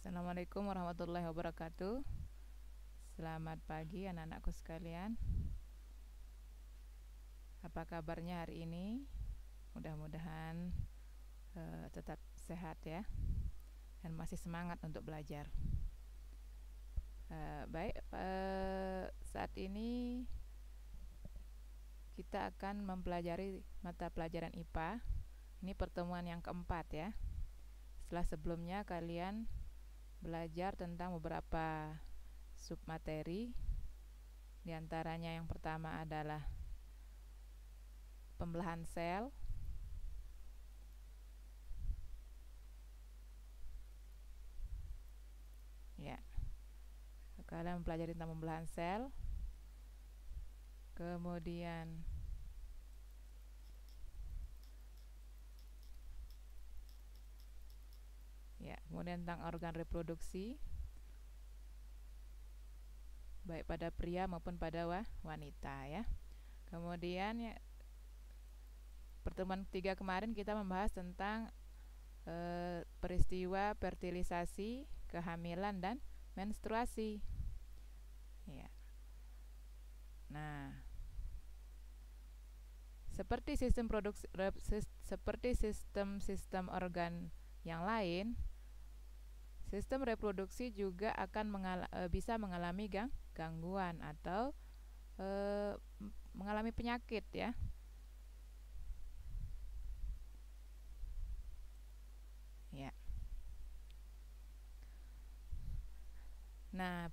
Assalamualaikum warahmatullahi wabarakatuh. Selamat pagi anak-anakku sekalian. Apa kabarnya hari ini? Mudah-mudahan tetap sehat ya, dan masih semangat untuk belajar. Baik, saat ini kita akan mempelajari mata pelajaran IPA. Ini pertemuan yang keempat ya. Setelah sebelumnya kalian belajar tentang beberapa submateri. Di antaranya yang pertama adalah pembelahan sel, ya. Kalian mempelajari tentang pembelahan sel. Kemudian tentang organ reproduksi, baik pada pria maupun pada wanita ya. Kemudian pertemuan ketiga kemarin kita membahas tentang peristiwa fertilisasi, kehamilan, dan menstruasi ya. Nah, seperti sistem organ yang lain, sistem reproduksi juga akan bisa mengalami gangguan atau mengalami penyakit ya. Nah,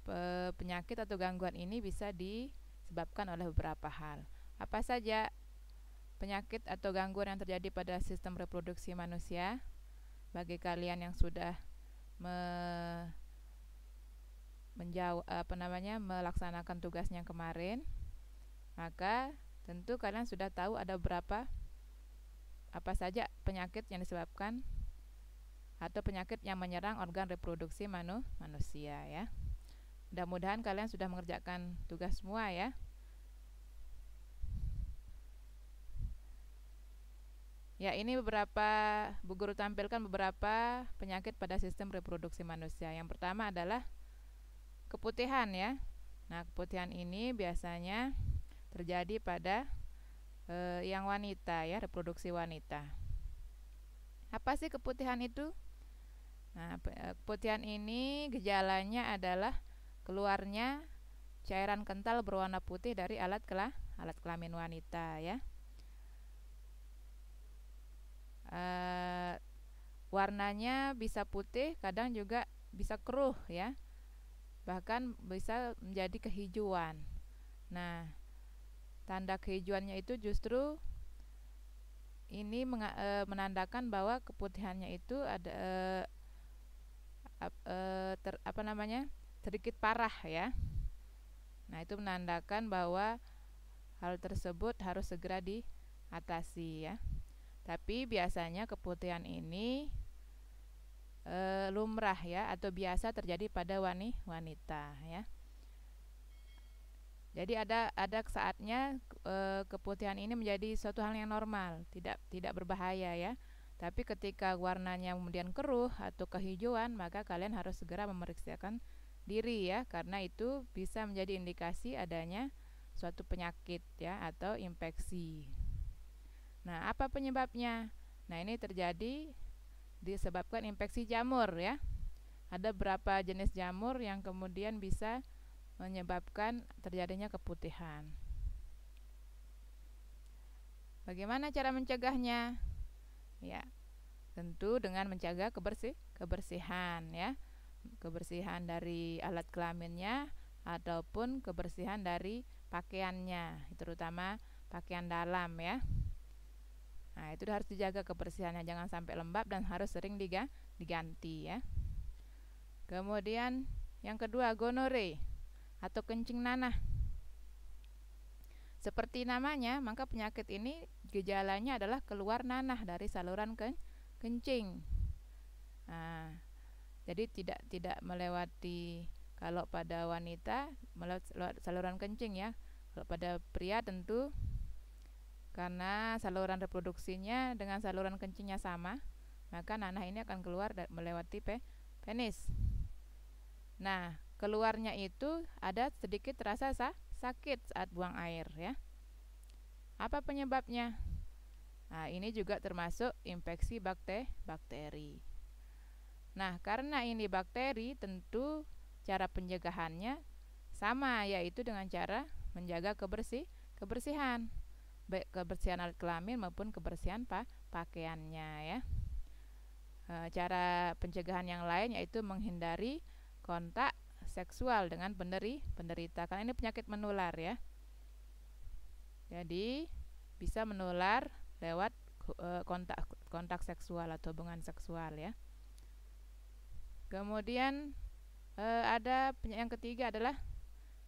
penyakit atau gangguan ini bisa disebabkan oleh beberapa hal. Apa saja penyakit atau gangguan yang terjadi pada sistem reproduksi manusia? Bagi kalian yang sudah melaksanakan tugasnya kemarin, maka tentu kalian sudah tahu ada apa saja penyakit yang disebabkan atau penyakit yang menyerang organ reproduksi manusia ya. Mudah-mudahan kalian sudah mengerjakan tugas semua ya. Ya, ini Bu Guru tampilkan beberapa penyakit pada sistem reproduksi manusia. Yang pertama adalah keputihan ya. Nah, keputihan ini biasanya terjadi pada yang wanita ya, reproduksi wanita. Apa sih keputihan itu? Nah, keputihan ini gejalanya adalah keluarnya cairan kental berwarna putih dari alat kelamin wanita ya. Warnanya bisa putih, kadang juga bisa keruh ya, bahkan bisa menjadi kehijauan. Nah, tanda kehijauannya itu justru ini menandakan bahwa keputihannya itu ada sedikit parah ya. Nah, itu menandakan bahwa hal tersebut harus segera diatasi ya. Tapi biasanya keputihan ini lumrah ya, atau biasa terjadi pada wanita ya. Jadi ada saatnya keputihan ini menjadi suatu hal yang normal, tidak berbahaya ya. Tapi ketika warnanya kemudian keruh atau kehijauan, maka kalian harus segera memeriksakan diri ya, karena itu bisa menjadi indikasi adanya suatu penyakit ya, atau infeksi. Nah, apa penyebabnya? Nah, ini terjadi disebabkan infeksi jamur ya. Ada beberapa jenis jamur yang kemudian bisa menyebabkan terjadinya keputihan. Bagaimana cara mencegahnya? Ya, tentu dengan menjaga kebersihan ya. Kebersihan dari alat kelaminnya ataupun kebersihan dari pakaiannya, terutama pakaian dalam ya. Nah, itu harus dijaga kebersihannya, jangan sampai lembab dan harus sering diganti ya. Kemudian yang kedua, gonore atau kencing nanah. Seperti namanya, maka penyakit ini gejalanya adalah keluar nanah dari saluran kencing. Nah, jadi tidak melewati, kalau pada wanita melewati saluran kencing ya. Kalau pada pria tentu karena saluran reproduksinya dengan saluran kencingnya sama, maka nanah ini akan keluar melewati penis. Nah, keluarnya itu ada sedikit rasa sakit saat buang air ya. Apa penyebabnya? Nah, ini juga termasuk infeksi bakteri. Nah, karena ini bakteri, tentu cara pencegahannya sama, yaitu dengan cara menjaga kebersihan, baik kebersihan alat kelamin maupun kebersihan pakaiannya ya. Cara pencegahan yang lain yaitu menghindari kontak seksual dengan penderita, karena ini penyakit menular ya. Jadi bisa menular lewat kontak seksual atau hubungan seksual ya. Kemudian ada yang ketiga adalah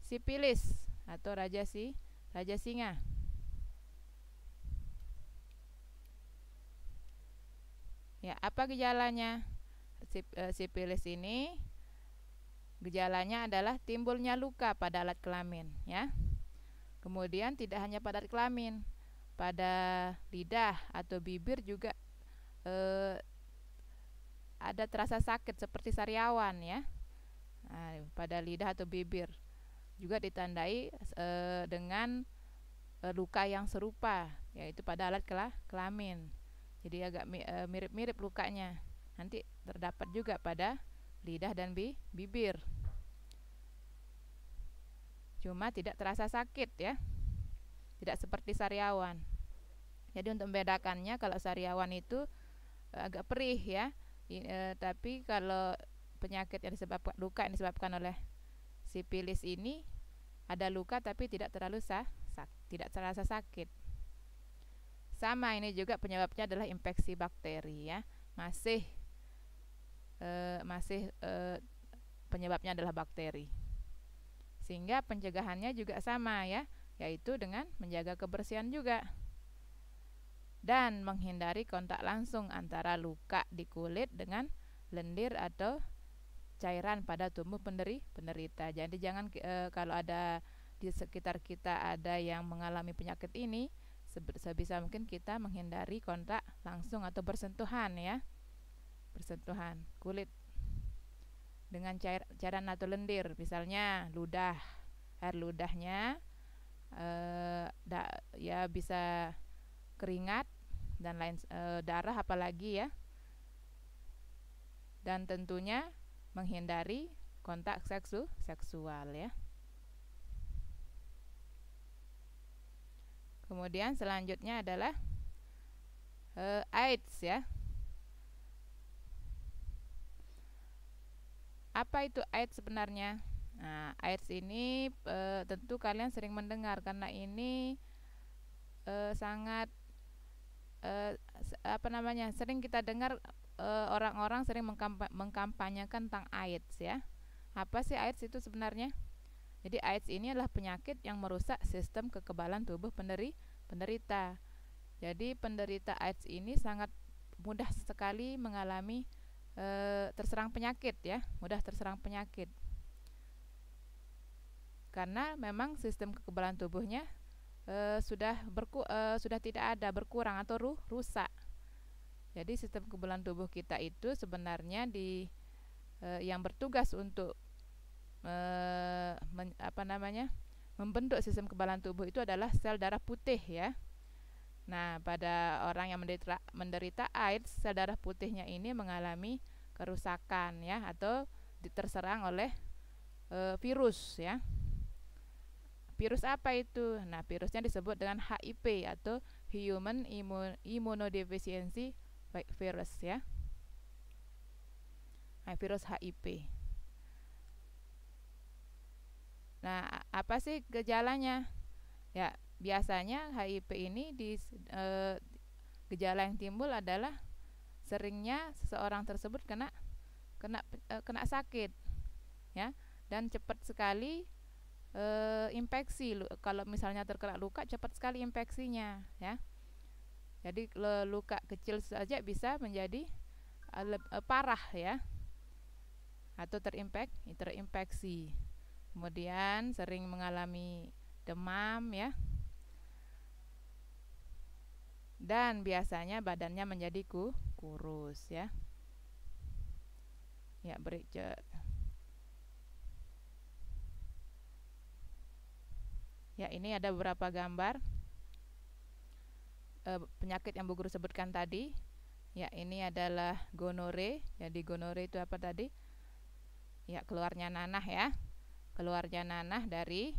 sipilis atau raja singa. Ya, apa gejalanya? Sipilis ini gejalanya adalah timbulnya luka pada alat kelamin ya. Kemudian tidak hanya pada alat kelamin, pada lidah atau bibir juga ada terasa sakit seperti sariawan ya. Nah, pada lidah atau bibir juga ditandai dengan luka yang serupa, yaitu pada alat kelamin. Jadi agak mirip-mirip lukanya. Nanti terdapat juga pada lidah dan bibir. Cuma tidak terasa sakit ya. Tidak seperti sariawan. Jadi untuk membedakannya, kalau sariawan itu agak perih ya. Tapi kalau penyakit yang disebabkan luka yang disebabkan oleh sipilis ini ada luka tapi tidak terlalu tidak terasa sakit. Sama, ini juga penyebabnya adalah infeksi bakteri ya. Masih penyebabnya adalah bakteri. Sehingga pencegahannya juga sama ya, yaitu dengan menjaga kebersihan juga dan menghindari kontak langsung antara luka di kulit dengan lendir atau cairan pada tubuh penderita. Jadi jangan kalau ada di sekitar kita ada yang mengalami penyakit ini, sebisa mungkin kita menghindari kontak langsung atau bersentuhan ya. Bersentuhan kulit dengan cairan atau lendir, misalnya ludah, air ludahnya ya bisa keringat dan lain darah apalagi ya. Dan tentunya menghindari kontak seksual ya. Kemudian selanjutnya adalah AIDS ya. Apa itu AIDS sebenarnya? Nah, AIDS ini tentu kalian sering mendengar, karena ini sangat sering kita dengar orang-orang sering mengkampanyekan tentang AIDS ya. Apa sih AIDS itu sebenarnya? Jadi AIDS ini adalah penyakit yang merusak sistem kekebalan tubuh penderita. Jadi penderita AIDS ini sangat mudah sekali mengalami terserang penyakit ya, mudah terserang penyakit. Karena memang sistem kekebalan tubuhnya sudah tidak ada, berkurang atau rusak. Jadi sistem kekebalan tubuh kita itu sebenarnya yang bertugas untuk membentuk sistem kekebalan tubuh itu adalah sel darah putih ya. Nah, pada orang yang menderita AIDS, sel darah putihnya ini mengalami kerusakan ya, atau terserang oleh virus ya. Virus apa itu? Nah, virusnya disebut dengan HIV atau Human Immunodeficiency Virus ya. Nah, virus HIV. Nah, apa sih gejalanya? Ya, biasanya HIV ini gejala yang timbul adalah seringnya seseorang tersebut kena sakit ya, dan cepat sekali infeksi. Kalau misalnya terkena luka, cepat sekali infeksinya ya. Jadi luka kecil saja bisa menjadi parah ya, atau terinfeksi. Kemudian sering mengalami demam ya, dan biasanya badannya menjadi kurus ya. Ya, Ya, ini ada beberapa gambar penyakit yang Bu Guru sebutkan tadi. Ya, ini adalah gonore. Jadi gonore itu apa tadi? Ya, keluarnya nanah ya. Keluarnya nanah dari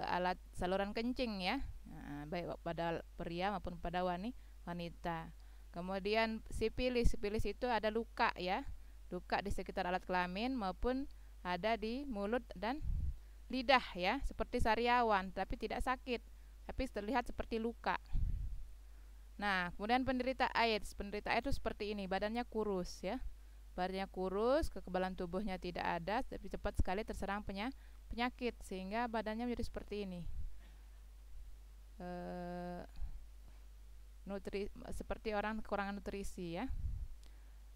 alat saluran kencing ya. Nah, baik pada pria maupun pada wanita. Kemudian sipilis. Sipilis itu ada luka ya. Luka di sekitar alat kelamin maupun ada di mulut dan lidah ya, seperti sariawan tapi tidak sakit, tapi terlihat seperti luka. Nah, kemudian penderita AIDS. Penderita AIDS itu seperti ini, badannya kurus ya. Badannya kurus, kekebalan tubuhnya tidak ada, tapi cepat sekali terserang penyakit sehingga badannya menjadi seperti ini. Seperti orang kekurangan nutrisi ya.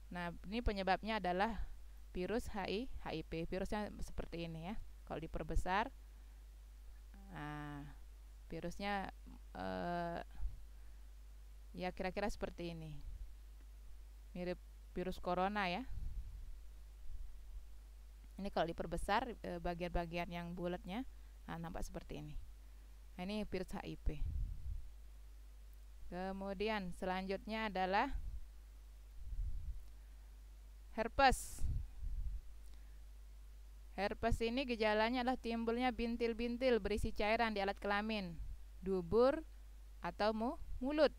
Nah, ini penyebabnya adalah virus HIV. Virusnya seperti ini ya. Kalau diperbesar, nah, virusnya ya kira-kira seperti ini, mirip virus corona ya. Ini kalau diperbesar bagian-bagian yang bulatnya, nah, nampak seperti ini. Nah, ini virus HIV. Kemudian selanjutnya adalah herpes. Herpes ini gejalanya adalah timbulnya bintil-bintil berisi cairan di alat kelamin, dubur atau mulut.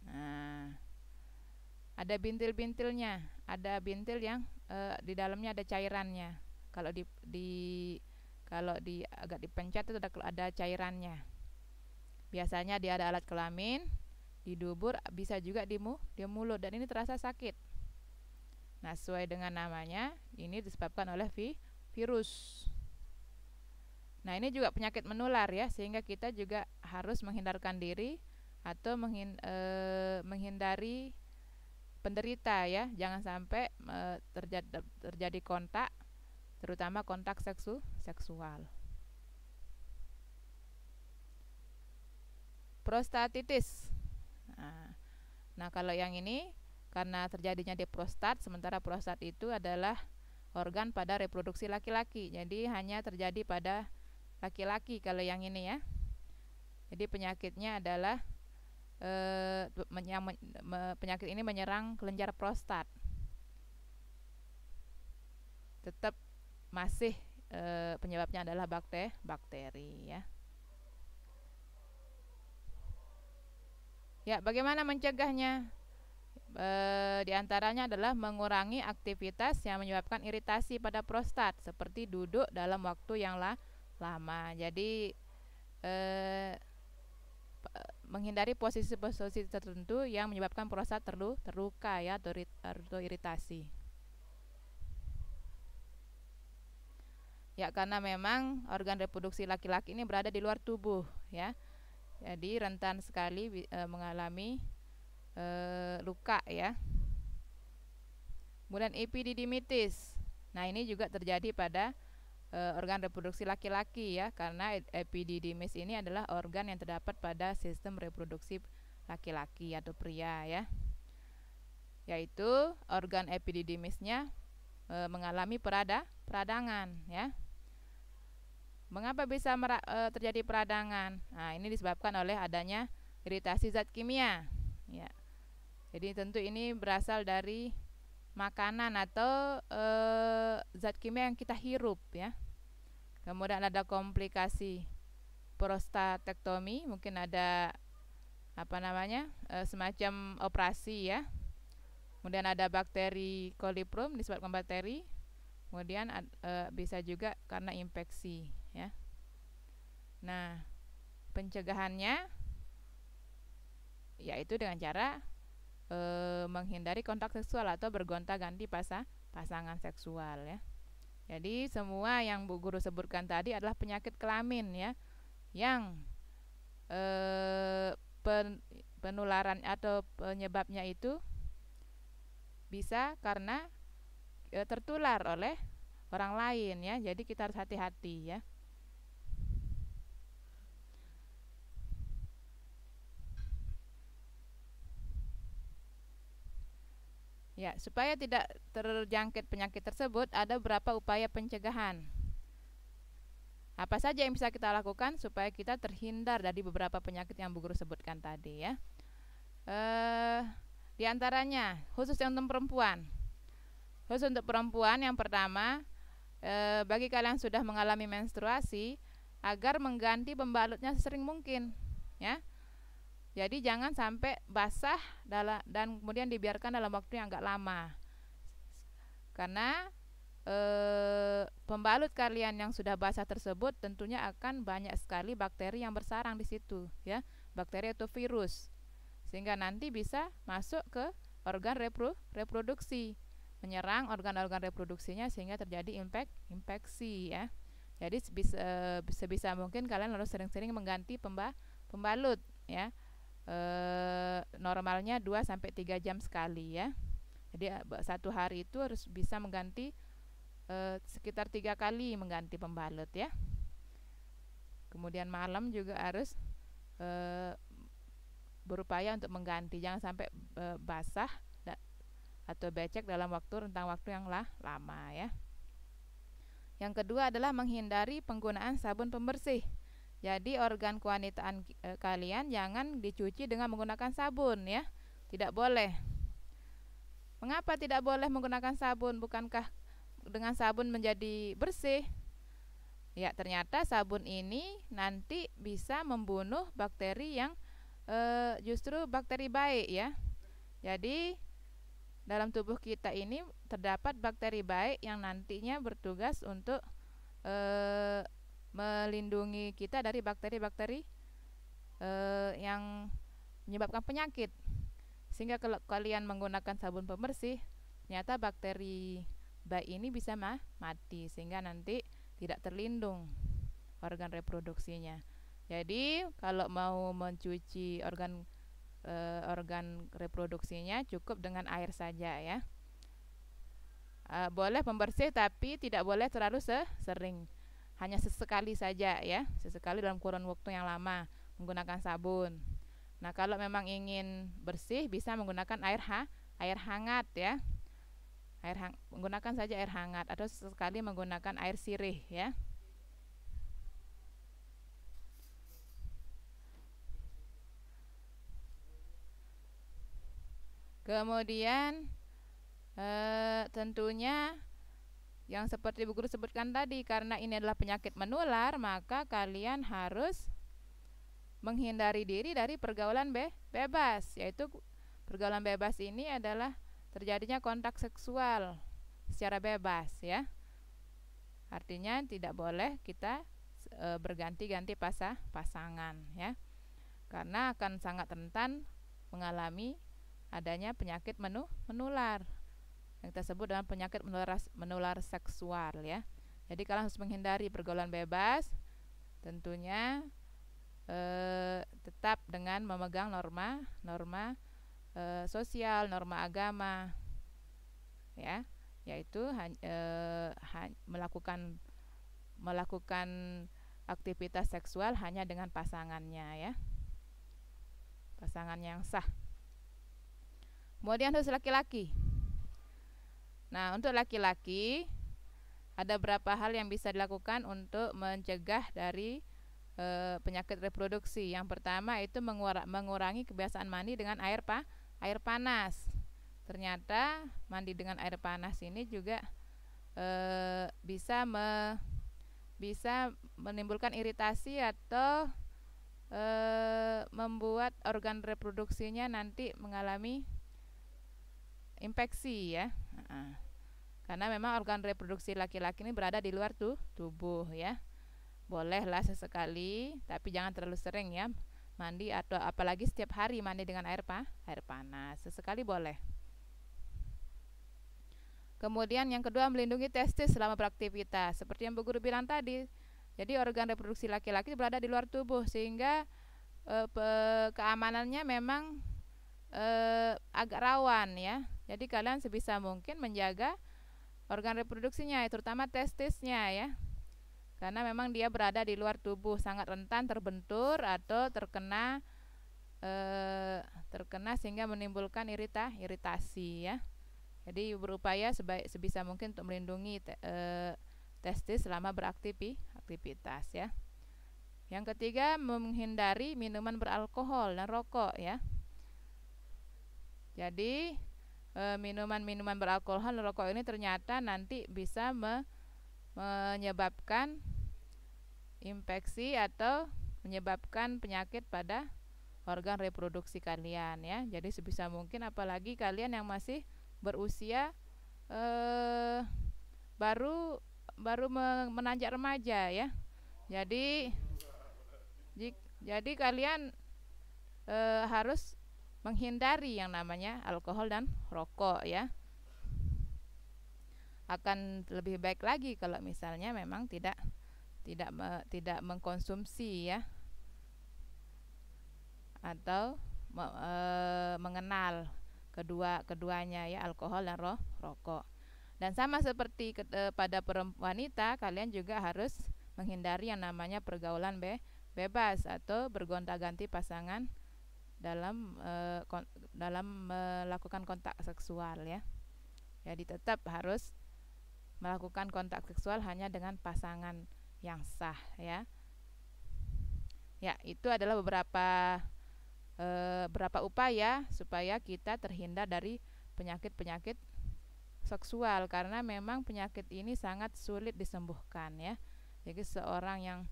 Nah, ada bintil-bintilnya, ada bintil yang di dalamnya ada cairannya. Kalau agak dipencet itu ada cairannya. Biasanya dia ada alat kelamin, di dubur, bisa juga di mulut, dan ini terasa sakit. Nah, sesuai dengan namanya, ini disebabkan oleh virus. Nah, ini juga penyakit menular ya, sehingga kita juga harus menghindarkan diri atau menghindari penderita ya, jangan sampai terjadi kontak, terutama kontak seksual. Prostatitis. Nah, kalau yang ini karena terjadinya di prostat, sementara prostat itu adalah organ pada reproduksi laki-laki, jadi hanya terjadi pada laki-laki kalau yang ini ya. Jadi penyakitnya adalah penyakit ini menyerang kelenjar prostat. Tetap masih penyebabnya adalah bakteri ya. Ya, bagaimana mencegahnya? Di antaranya adalah mengurangi aktivitas yang menyebabkan iritasi pada prostat, seperti duduk dalam waktu yang lama. Jadi menghindari posisi-posisi tertentu yang menyebabkan prostat terluka ya, atau iritasi. Ya, karena memang organ reproduksi laki-laki ini berada di luar tubuh ya. Jadi rentan sekali mengalami luka ya. Kemudian epididymitis. Nah, ini juga terjadi pada organ reproduksi laki-laki ya, karena epididymis ini adalah organ yang terdapat pada sistem reproduksi laki-laki atau pria ya. Yaitu organ epididymisnya mengalami peradangan ya. Mengapa bisa terjadi peradangan? Nah, ini disebabkan oleh adanya iritasi zat kimia ya. Jadi tentu ini berasal dari makanan atau zat kimia yang kita hirup ya. Kemudian ada komplikasi prostatektomi, mungkin ada semacam operasi ya. Kemudian ada bakteri coliform, disebabkan bakteri. Kemudian bisa juga karena infeksi ya. Nah, pencegahannya yaitu dengan cara menghindari kontak seksual atau bergonta-ganti pasangan seksual ya. Jadi semua yang Bu Guru sebutkan tadi adalah penyakit kelamin ya, yang penularan atau penyebabnya itu bisa karena tertular oleh orang lain ya. Jadi kita harus hati-hati ya. Ya, supaya tidak terjangkit penyakit tersebut, ada beberapa upaya pencegahan. Apa saja yang bisa kita lakukan supaya kita terhindar dari beberapa penyakit yang Bu Guru sebutkan tadi ya. Di antaranya khusus untuk perempuan. Khusus untuk perempuan yang pertama, bagi kalian yang sudah mengalami menstruasi, agar mengganti pembalutnya sesering mungkin ya. Jadi jangan sampai basah dan kemudian dibiarkan dalam waktu yang agak lama. Karena pembalut kalian yang sudah basah tersebut tentunya akan banyak sekali bakteri yang bersarang di situ ya, bakteri atau virus, sehingga nanti bisa masuk ke organ reproduksi, menyerang organ-organ reproduksinya sehingga terjadi infeksi ya. Jadi sebisa mungkin kalian harus sering-sering mengganti pembalut ya. Normalnya 2-3 jam sekali ya. Jadi satu hari itu harus bisa mengganti sekitar 3 kali mengganti pembalut ya. Kemudian malam juga harus berupaya untuk mengganti, jangan sampai basah atau becek dalam rentang waktu yang lama ya. Yang kedua adalah menghindari penggunaan sabun pembersih. Jadi organ kewanitaan kalian jangan dicuci dengan menggunakan sabun ya. Tidak boleh. Mengapa tidak boleh menggunakan sabun? Bukankah dengan sabun menjadi bersih? Ya, ternyata sabun ini nanti bisa membunuh bakteri yang justru bakteri baik ya. Jadi dalam tubuh kita ini terdapat bakteri baik yang nantinya bertugas untuk melindungi kita dari bakteri-bakteri yang menyebabkan penyakit. Sehingga kalau kalian menggunakan sabun pembersih, ternyata bakteri baik ini bisa mati, sehingga nanti tidak terlindung organ reproduksinya. Jadi kalau mau mencuci organ reproduksinya cukup dengan air saja ya. Boleh pembersih tapi tidak boleh terlalu sering. Hanya sesekali saja ya, sesekali dalam kurun waktu yang lama menggunakan sabun. Nah, kalau memang ingin bersih bisa menggunakan air hangat ya. Menggunakan saja air hangat atau sesekali menggunakan air sirih ya. Kemudian tentunya yang seperti Bu Guru sebutkan tadi, karena ini adalah penyakit menular, maka kalian harus menghindari diri dari pergaulan bebas. Yaitu pergaulan bebas ini adalah terjadinya kontak seksual secara bebas ya. Artinya tidak boleh kita berganti-ganti pasangan ya. Karena akan sangat rentan mengalami adanya penyakit menular yang tersebut dengan penyakit menular seksual ya. Jadi kalian harus menghindari pergaulan bebas, tentunya tetap dengan memegang norma sosial, norma agama ya, yaitu melakukan aktivitas seksual hanya dengan pasangannya ya, pasangan yang sah. Kemudian khusus laki-laki. Nah, untuk laki-laki ada beberapa hal yang bisa dilakukan untuk mencegah dari penyakit reproduksi. Yang pertama itu mengurangi kebiasaan mandi dengan air panas. Ternyata mandi dengan air panas ini juga bisa menimbulkan iritasi atau membuat organ reproduksinya nanti mengalami infeksi ya. Karena memang organ reproduksi laki-laki ini berada di luar tubuh ya. Bolehlah sesekali, tapi jangan terlalu sering ya mandi, atau apalagi setiap hari mandi dengan air panas. Sesekali boleh. Kemudian yang kedua, melindungi testis selama beraktivitas. Seperti yang Bu Guru bilang tadi, jadi organ reproduksi laki-laki berada di luar tubuh, sehingga keamanannya memang agak rawan ya. Jadi kalian sebisa mungkin menjaga organ reproduksinya, terutama testisnya ya. Karena memang dia berada di luar tubuh, sangat rentan terbentur atau terkena sehingga menimbulkan iritasi ya. Jadi berupaya sebisa mungkin untuk melindungi testis selama beraktivitas. beraktivitas ya. Yang ketiga, menghindari minuman beralkohol dan rokok ya. Jadi minuman-minuman beralkohol dan rokok ini ternyata nanti bisa menyebabkan infeksi atau menyebabkan penyakit pada organ reproduksi kalian ya. Jadi sebisa mungkin, apalagi kalian yang masih berusia baru menanjak remaja ya. Jadi kalian harus menghindari yang namanya alkohol dan rokok ya. Akan lebih baik lagi kalau misalnya memang tidak mengkonsumsi ya, atau mengenal keduanya ya, alkohol dan rokok. Dan sama seperti pada wanita, kalian juga harus menghindari yang namanya pergaulan bebas atau bergonta-ganti pasangan dalam melakukan kontak seksual ya. Jadi tetap harus melakukan kontak seksual hanya dengan pasangan yang sah ya. Ya, itu adalah beberapa upaya supaya kita terhindar dari penyakit-penyakit seksual, karena memang penyakit ini sangat sulit disembuhkan ya. Jadi seorang yang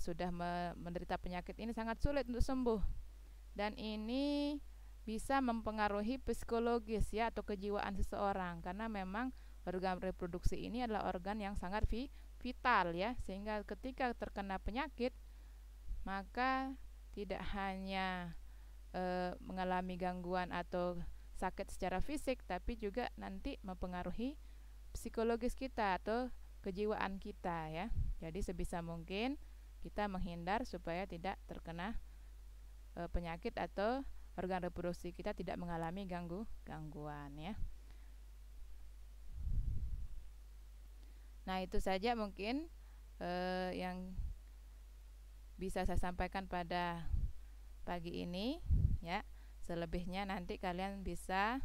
sudah menderita penyakit ini sangat sulit untuk sembuh, dan ini bisa mempengaruhi psikologis ya, atau kejiwaan seseorang, karena memang organ reproduksi ini adalah organ yang sangat vital ya, sehingga ketika terkena penyakit maka tidak hanya mengalami gangguan atau sakit secara fisik, tapi juga nanti mempengaruhi psikologis kita atau kejiwaan kita ya. Jadi sebisa mungkin kita menghindar supaya tidak terkena penyakit atau organ reproduksi kita tidak mengalami gangguan ya. Nah, itu saja mungkin yang bisa saya sampaikan pada pagi ini ya. Selebihnya nanti kalian bisa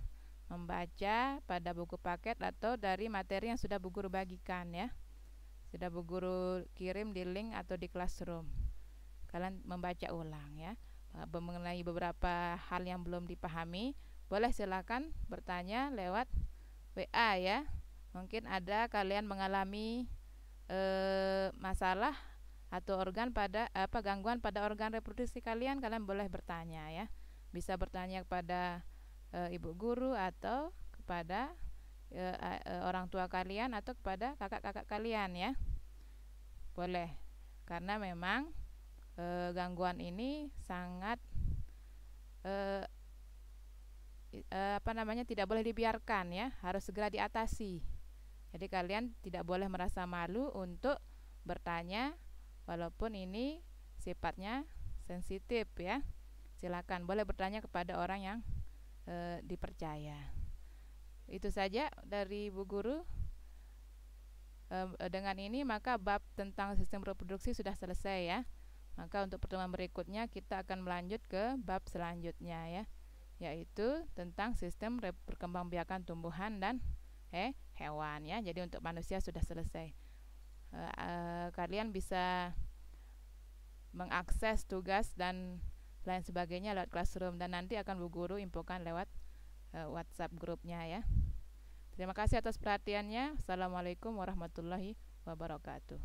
membaca pada buku paket atau dari materi yang sudah Bu Guru bagikan ya. Sudah Bu Guru kirim di link atau di Classroom. Kalian membaca ulang ya. Mengenai beberapa hal yang belum dipahami, boleh silakan bertanya lewat WA ya. Mungkin ada kalian mengalami masalah atau gangguan pada organ reproduksi kalian boleh bertanya ya. Bisa bertanya kepada ibu guru atau kepada orang tua kalian atau kepada kakak-kakak kalian ya. Boleh, karena memang gangguan ini sangat tidak boleh dibiarkan ya, harus segera diatasi. Jadi kalian tidak boleh merasa malu untuk bertanya, walaupun ini sifatnya sensitif ya. Silakan boleh bertanya kepada orang yang dipercaya. Itu saja dari Bu Guru. Dengan ini maka bab tentang sistem reproduksi sudah selesai ya. Maka untuk pertemuan berikutnya kita akan melanjut ke bab selanjutnya ya, yaitu tentang sistem perkembangbiakan tumbuhan dan hewan ya. Jadi untuk manusia sudah selesai. Kalian bisa mengakses tugas dan lain sebagainya lewat Classroom, dan nanti akan Bu Guru infokan lewat WhatsApp grupnya ya. Terima kasih atas perhatiannya. Assalamualaikum warahmatullahi wabarakatuh.